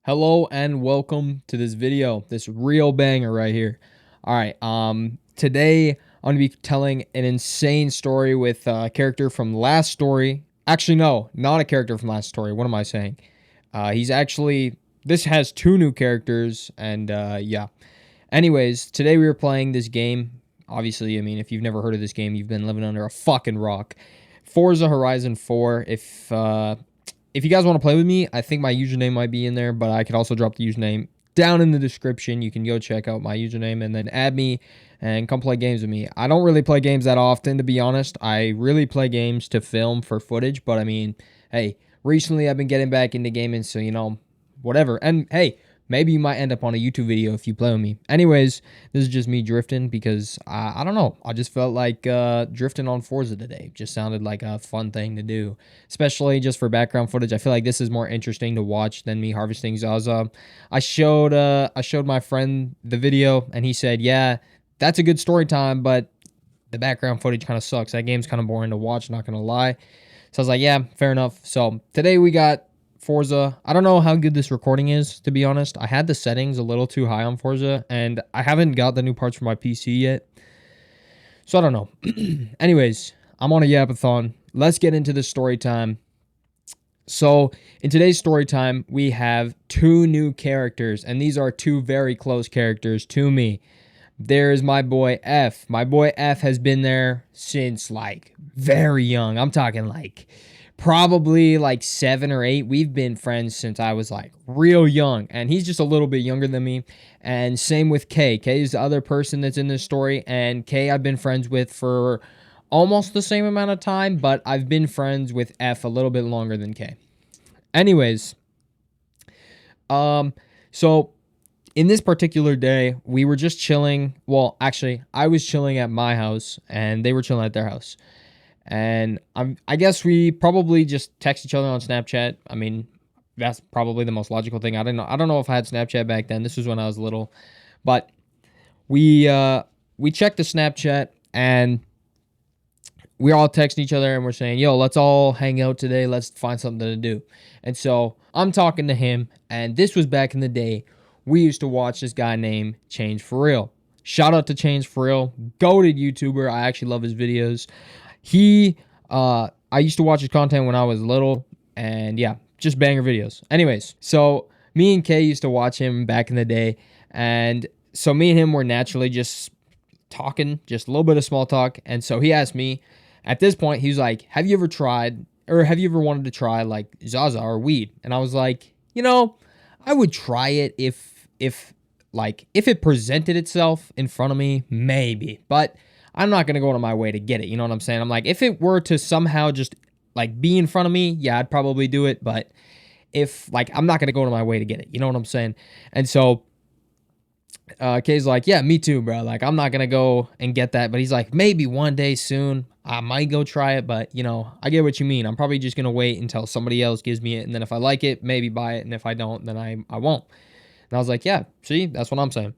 Hello and welcome to this video, this real banger right here. All right, today I'm gonna be telling an insane story with a character from last story. Actually, no, not a character from last story. What am I saying? He's actually, this has two new characters, and yeah. Anyways, today we were playing this game. Obviously, I mean, if you've never heard of this game, you've been living under a fucking rock. Forza Horizon 4. If you guys want to play with me, I think my username might be in there, but I could also drop the username down in the description. You can go check out my username and then add me and come play games with me. I don't really play games that often, to be honest. I really play games to film for footage, but I mean, hey, recently I've been getting back into gaming, so whatever. And hey, maybe you might end up on a YouTube video if you play with me. Anyways, this is just me drifting because I don't know. I just felt like drifting on Forza today. Just sounded like a fun thing to do, especially just for background footage. I feel like this is more interesting to watch than me harvesting Zaza. I showed my friend the video and he said, "Yeah, that's a good story time, but the background footage kind of sucks. That game's kind of boring to watch, not gonna lie." So I was like, "Yeah, fair enough." So today we got Forza. I don't know how good this recording is, to be honest. I had the settings a little too high on Forza, and I haven't got the new parts for my PC yet. So I don't know. Anyways, I'm on a Yapathon. Let's get into the story time. So in today's story time, we have two new characters, and these are two very close characters to me. There's my boy F. My boy F has been there since like very young. I'm talking like probably like 7 or 8. We've been friends since I was like real young, and he's just a little bit younger than me. And same with K. K is the other person that's in this story, and K I've been friends with for almost the same amount of time, but I've been friends with F a little bit longer than K. Anyways, um, so in this particular day, we were just chilling. Well, actually, I was chilling at my house, and they were chilling at their house. And I guess we probably just text each other on Snapchat. I mean, that's probably the most logical thing. I don't know if I had Snapchat back then. This was when I was little, but we checked the Snapchat and we all text each other and we're saying, "Yo, let's all hang out today. Let's find something to do." And so I'm talking to him, and this was back in the day. We used to watch this guy named Change for Real. Shout out to Change for Real, goated YouTuber. I actually love his videos. I used to watch his content when I was little, and yeah, just banger videos. Anyways, so me and Kay used to watch him back in the day, and so me and him were naturally just talking, just a little bit of small talk. And so he asked me, at this point, he was like, "Have you ever tried, or have you ever wanted to try like Zaza or weed?" And I was like, I would try it if it presented itself in front of me, maybe. But I'm not gonna go out of my way to get it. You know what I'm saying? I'm like, if it were to somehow just like be in front of me, yeah, I'd probably do it. But if like I'm not gonna go out of my way to get it. You know what I'm saying? And so Kay's like, "Yeah, me too, bro. Like, I'm not gonna go and get that." But he's like, "Maybe one day soon, I might go try it." But I get what you mean. I'm probably just gonna wait until somebody else gives me it, and then if I like it, maybe buy it, and if I don't, then I won't. And I was like, "Yeah, see, that's what I'm saying."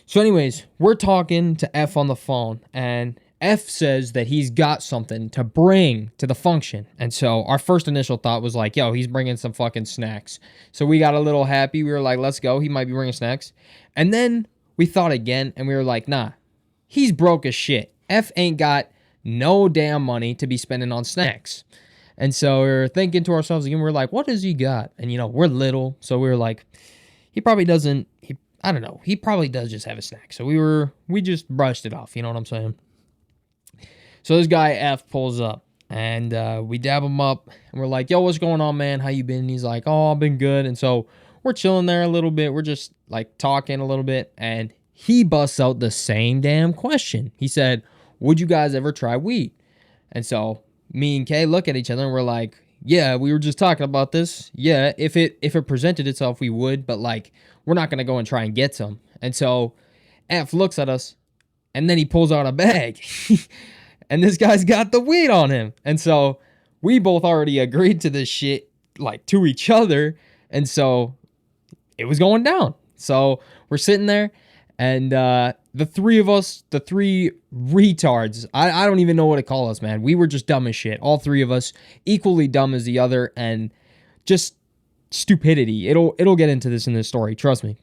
So, anyways, we're talking to F on the phone, and F says that he's got something to bring to the function. And so our first initial thought was like, "Yo, he's bringing some fucking snacks." So we got a little happy. We were like, "Let's go. He might be bringing snacks." And then we thought again, and we were like, "Nah, he's broke as shit. F ain't got no damn money to be spending on snacks." And so we were thinking to ourselves again, we are like, "What does he got?" And we're little, so we were like, he probably doesn't. I don't know. He probably does just have a snack. So we just brushed it off. You know what I'm saying? So this guy F pulls up, and we dab him up, and we're like, "Yo, what's going on, man? How you been?" And he's like, "Oh, I've been good." And so we're chilling there a little bit. We're just like talking a little bit, and he busts out the same damn question. He said, "Would you guys ever try weed?" And so me and Kay look at each other, and we're like, "Yeah, we were just talking about this. Yeah, if it presented itself, we would, but like we're not gonna go and try and get some." And so F looks at us, and then he pulls out a bag. And this guy's got the weed on him. And so we both already agreed to this shit like to each other. And so it was going down. So we're sitting there, and the three of us, the three retards, I don't even know what to call us, man. We were just dumb as shit. All three of us, equally dumb as the other, and just stupidity. It'll get into this in this story, trust me.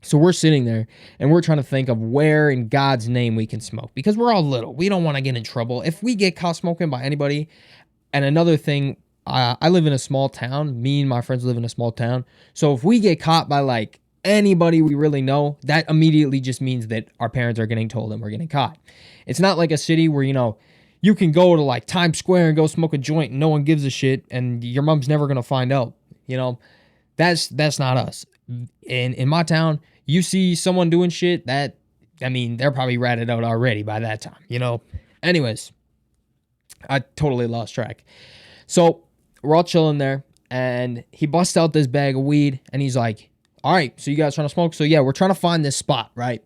So we're sitting there and we're trying to think of where in God's name we can smoke because we're all little. We don't want to get in trouble. If we get caught smoking by anybody, and another thing, I live in a small town. Me and my friends live in a small town. So if we get caught by like anybody we really know, that immediately just means that our parents are getting told and we're getting caught. It's not like a city where, you can go to like Times Square and go smoke a joint and no one gives a shit and your mom's never going to find out. That's not us. In my town, you see someone doing shit they're probably ratted out already by that time, Anyways, I totally lost track. So we're all chilling there and he busts out this bag of weed and he's like, all right, so you guys trying to smoke? So yeah, we're trying to find this spot, right?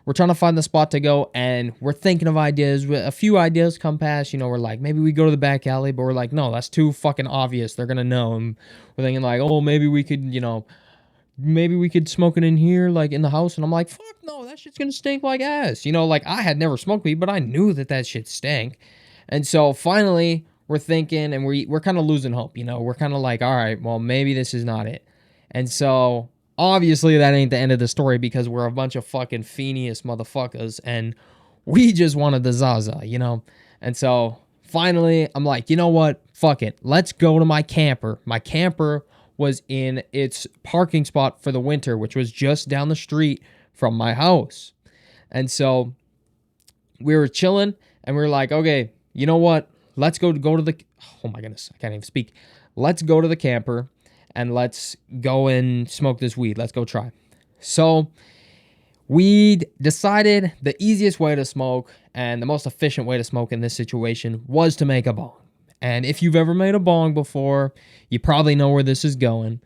We're trying to find the spot to go and we're thinking of ideas. A few ideas come past, we're like, maybe we go to the back alley, but we're like, no, that's too fucking obvious. They're going to know. And we're thinking like, oh, maybe we could, maybe we could smoke it in here, like in the house. And I'm like, fuck no, that shit's going to stink like ass. Like I had never smoked weed, but I knew that shit stank. And so finally we're thinking and we're kind of losing hope, We're kind of like, all right, well, maybe this is not it. And so obviously that ain't the end of the story because we're a bunch of fucking fiendish motherfuckers and we just wanted the Zaza, And so finally I'm like, you know what? Fuck it. Let's go to my camper. My camper was in its parking spot for the winter, which was just down the street from my house. And so we were chilling and we were like, okay, you know what? Let's go to the, oh my goodness, I can't even speak. Let's go to the camper and let's go and smoke this weed. Let's go try. So we decided the easiest way to smoke and the most efficient way to smoke in this situation was to make a bong. And if you've ever made a bong before, you probably know where this is going.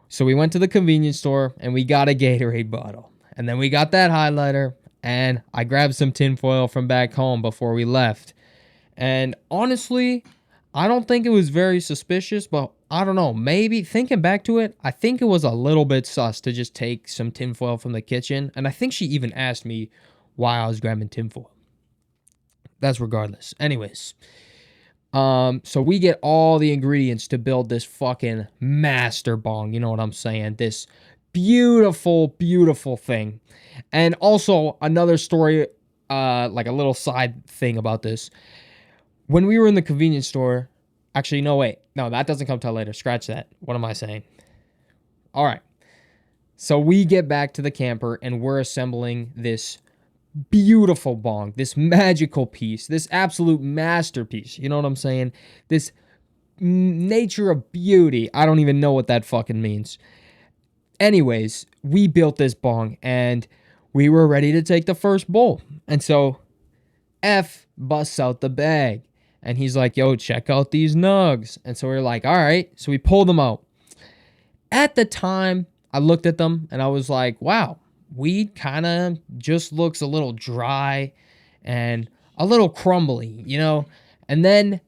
So we went to the convenience store and we got a Gatorade bottle. And then we got that highlighter and I grabbed some tinfoil from back home before we left. And honestly, I don't think it was very suspicious, but I don't know. Maybe thinking back to it, I think it was a little bit sus to just take some tinfoil from the kitchen. And I think she even asked me why I was grabbing tinfoil. That's regardless. Anyways, so we get all the ingredients to build this fucking master bong. You know what I'm saying? This beautiful, beautiful thing. And also another story, like a little side thing about this. When we were in the convenience store, actually, no, wait. No, that doesn't come till later. Scratch that. What am I saying? All right. So we get back to the camper and we're assembling this beautiful bong, this magical piece, this absolute masterpiece. You know what I'm saying? This nature of beauty. I don't even know what that fucking means. Anyways, we built this bong and we were ready to take the first bowl. And so F busts out the bag. And he's like, yo, check out these nugs. And so we're like, all right. So we pulled them out. At the time, I looked at them and I was like, wow, weed kind of just looks a little dry and a little crumbly, And then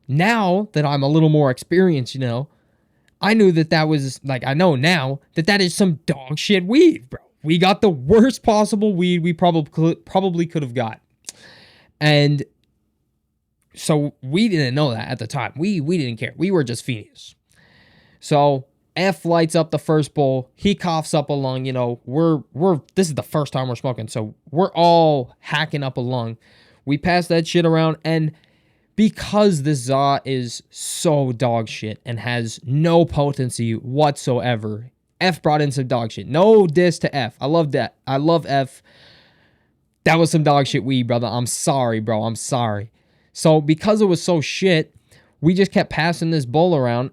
now that I'm a little more experienced, I knew that was like, I know now that is some dog shit weed, bro. We got the worst possible weed we probably could have got. And so we didn't know that at the time. We didn't care. We were just fiendish. So F lights up the first bowl. He coughs up a lung. This is the first time we're smoking, so we're all hacking up a lung. We pass that shit around, and because this za is so dog shit and has no potency whatsoever, F brought in some dog shit. No diss to F. I love that. I love F. That was some dog shit weed, brother. I'm sorry, bro. I'm sorry. So because it was so shit, we just kept passing this bowl around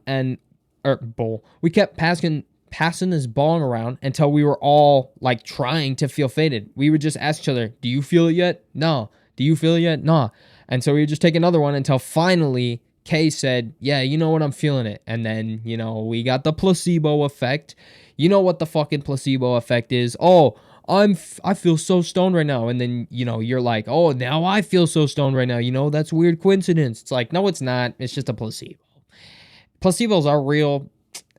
we kept passing this bong around until we were all like trying to feel faded. We would just ask each other, do you feel it yet? No. Do you feel it yet? No. And so we would just take another one until finally Kay said, yeah, you know what? I'm feeling it. And then, we got the placebo effect. You know what the fucking placebo effect is? Oh, I feel so stoned right now. And then, you're like, oh, now I feel so stoned right now. That's a weird coincidence. It's like, no, it's not. It's just a placebo. Placebos are real.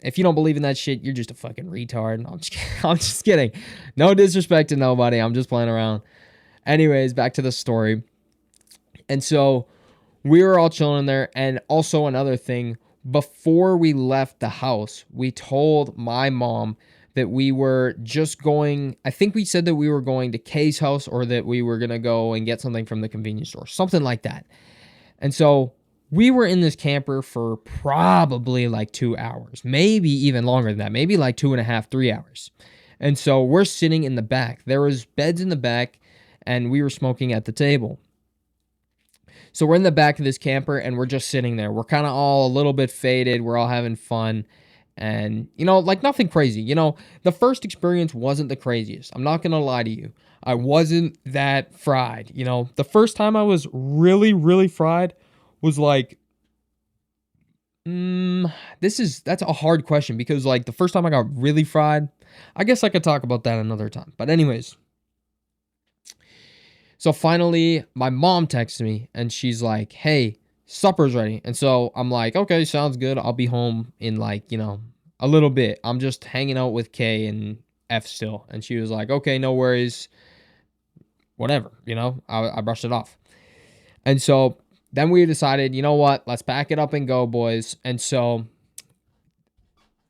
If you don't believe in that shit, you're just a fucking retard. I'm just kidding. No disrespect to nobody. I'm just playing around. Anyways, back to the story. And so we were all chilling there. And also another thing, before we left the house, we told my mom that we were just going, I think we said that we were going to Kay's house or that we were going to go and get something from the convenience store, something like that. And so we were in this camper for probably like 2 hours, maybe even longer than that, maybe like 2.5, 3 hours. And so we're sitting in the back. There was beds in the back and we were smoking at the table. So we're in the back of this camper and we're just sitting there. We're kind of all a little bit faded. We're all having fun. And, like nothing crazy. The first experience wasn't the craziest. I'm not going to lie to you. I wasn't that fried. The first time I was really, really fried was like, that's a hard question because like the first time I got really fried, I guess I could talk about that another time. But anyways, so finally my mom texts me and she's like, hey, supper's ready. And so I'm like, okay, sounds good. I'll be home in like, a little bit. I'm just hanging out with Kay and F still. And she was like, okay, no worries. Whatever, I brushed it off. And so then we decided, you know what? Let's pack it up and go, boys. And so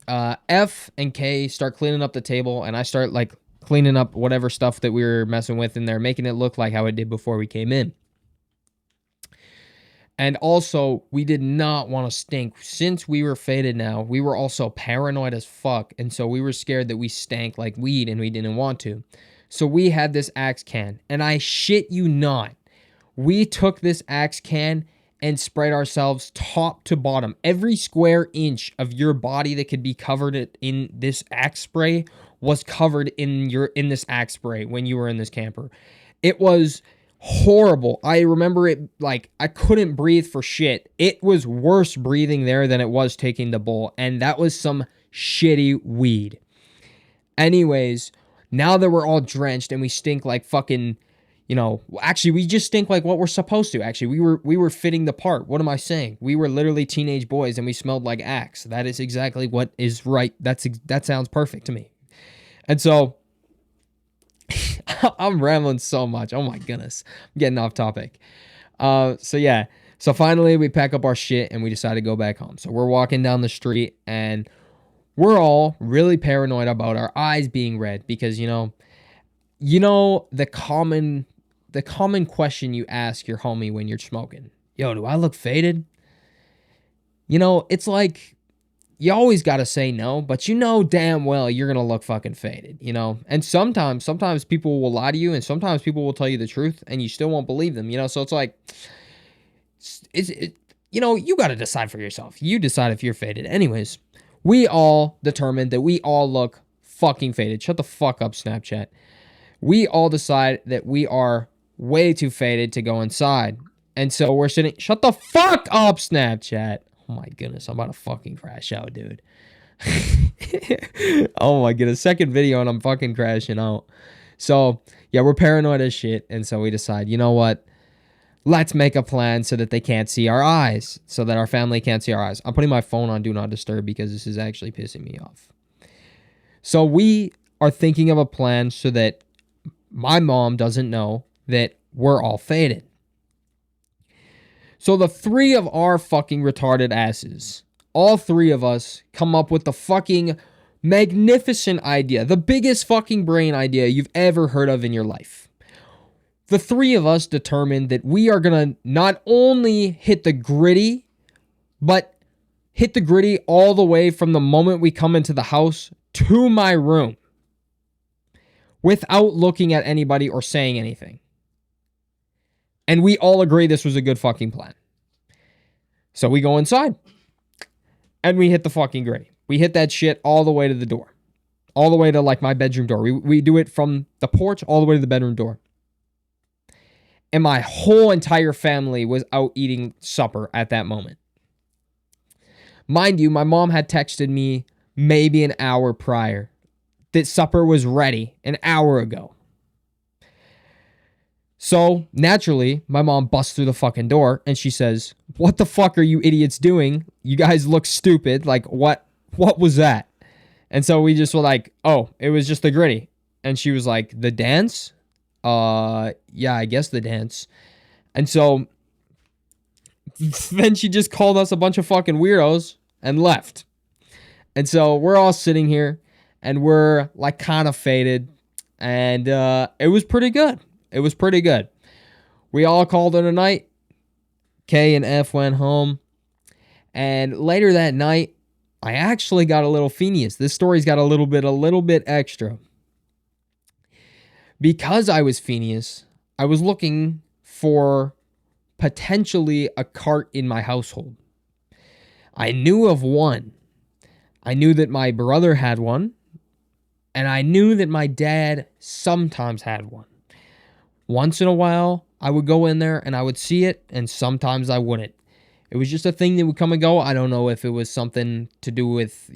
F and K start cleaning up the table and I start like cleaning up whatever stuff that we were messing with in there, making it look like how it did before we came in. And also, we did not want to stink. Since we were faded now, we were also paranoid as fuck. And so we were scared that we stank like weed and we didn't want to. So we had this Axe can. And I shit you not, we took this Axe can and sprayed ourselves top to bottom. Every square inch of your body that could be covered in this Axe spray was covered in this Axe spray when you were in this camper. It was horrible. I remember it like I couldn't breathe for shit. It was worse breathing there than it was taking the bowl, and that was some shitty weed. Anyways, now that we're all drenched and we stink like fucking, actually we just stink like what we're supposed to. Actually, we were fitting the part. What am I saying? We were literally teenage boys and we smelled like Axe. That is exactly what is right. That sounds perfect to me. And so I'm rambling so much. Oh my goodness. I'm getting off topic. So finally we pack up our shit and we decide to go back home. So we're walking down the street and we're all really paranoid about our eyes being red because, the common question you ask your homie when you're smoking. Yo, do I look faded? It's like, you always got to say no, but damn well you're going to look fucking faded, And sometimes people will lie to you and sometimes people will tell you the truth and you still won't believe them, So it's like, you got to decide for yourself. You decide if you're faded. Anyways, we all determined that we all look fucking faded. Shut the fuck up, Snapchat. We all decide that we are way too faded to go inside. And so we're sitting, shut the fuck up, Snapchat. Oh my goodness, I'm about to fucking crash out, dude. Oh my goodness, second video and I'm fucking crashing out. So, yeah, we're paranoid as shit. And so we decide, you know what? Let's make a plan so that they can't see our eyes. So that our family can't see our eyes. I'm putting my phone on Do Not Disturb because this is actually pissing me off. So we are thinking of a plan so that my mom doesn't know that we're all faded. So the three of our fucking retarded asses, all three of us, come up with the fucking magnificent idea, the biggest fucking brain idea you've ever heard of in your life. The three of us determined that we are going to not only hit the gritty, but hit the gritty all the way from the moment we come into the house to my room without looking at anybody or saying anything. And we all agree this was a good fucking plan. So we go inside. And we hit the fucking gritty. We hit that shit all the way to the door. All the way to like my bedroom door. We do it from the porch all the way to the bedroom door. And my whole entire family was out eating supper at that moment. Mind you, my mom had texted me maybe an hour prior that supper was ready an hour ago. So, naturally, my mom busts through the fucking door and she says, "What the fuck are you idiots doing? You guys look stupid. Like, what was that?" And so we just were like, "Oh, it was just the gritty." And she was like, "The dance?" Yeah, I guess the dance. And so then she just called us a bunch of fucking weirdos and left. And so we're all sitting here and we're like kind of faded. And it was pretty good. It was pretty good. We all called it a night. K and F went home. And later that night, I actually got a little Phineas. This story's got a little bit extra. Because I was Phineas, I was looking for potentially a cart in my household. I knew of one. I knew that my brother had one, and I knew that my dad sometimes had one. Once in a while, I would go in there and I would see it, and sometimes I wouldn't. It was just a thing that would come and go. I don't know if it was something to do with,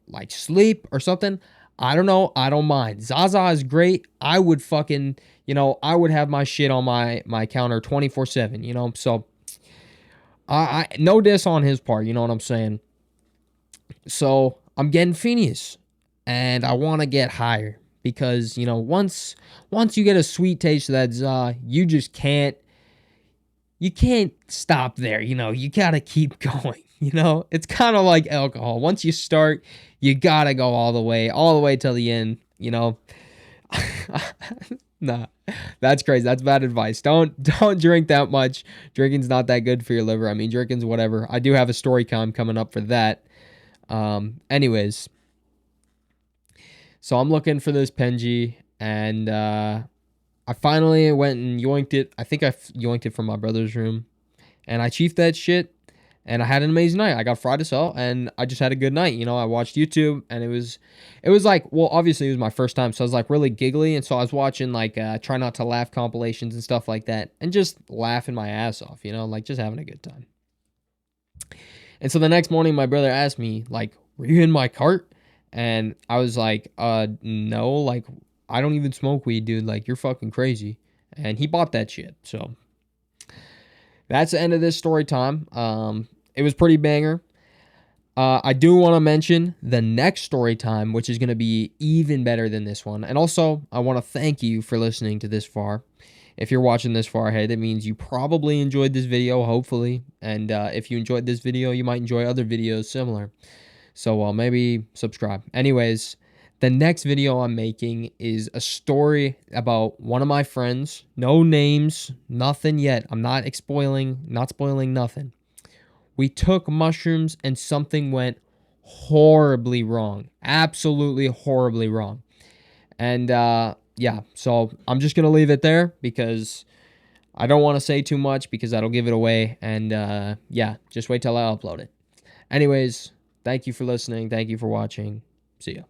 like sleep or something. I don't know. I don't mind. Zaza is great. I would fucking, I would have my shit on my counter 24/7, So I no diss on his part, you know what I'm saying? So I'm getting Phineas and I want to get higher because, once you get a sweet taste of that za, you can't stop there. You got to keep going. It's kind of like alcohol. Once you start, you got to go all the way till the end, Nah, that's crazy. That's bad advice. Don't drink that much. Drinking's not that good for your liver. I mean, drinking's whatever. I do have a story time coming up for that. Anyways, so I'm looking for this Penji, and I finally went and yoinked it. I think I yoinked it from my brother's room, and I chiefed that shit, and I had an amazing night. I got fried as hell, and I just had a good night. I watched YouTube, and it was like, well, obviously it was my first time, so I was like really giggly, and so I was watching like try not to laugh compilations and stuff like that, and just laughing my ass off, like just having a good time. And so the next morning, my brother asked me, like, were you in my cart? And I was like, no, like, I don't even smoke weed, dude. Like, you're fucking crazy. And he bought that shit. So that's the end of this story time. It was pretty banger. I do want to mention the next story time, which is going to be even better than this one. And also, I want to thank you for listening to this far. If you're watching this far ahead, that means you probably enjoyed this video, hopefully. And if you enjoyed this video, you might enjoy other videos similar. So maybe subscribe. Anyways, the next video I'm making is a story about one of my friends. No names, nothing yet. I'm not spoiling nothing. We took mushrooms and something went horribly wrong. Absolutely horribly wrong. And yeah, so I'm just going to leave it there because I don't want to say too much because that'll give it away. And yeah, just wait till I upload it. Anyways, thank you for listening. Thank you for watching. See ya.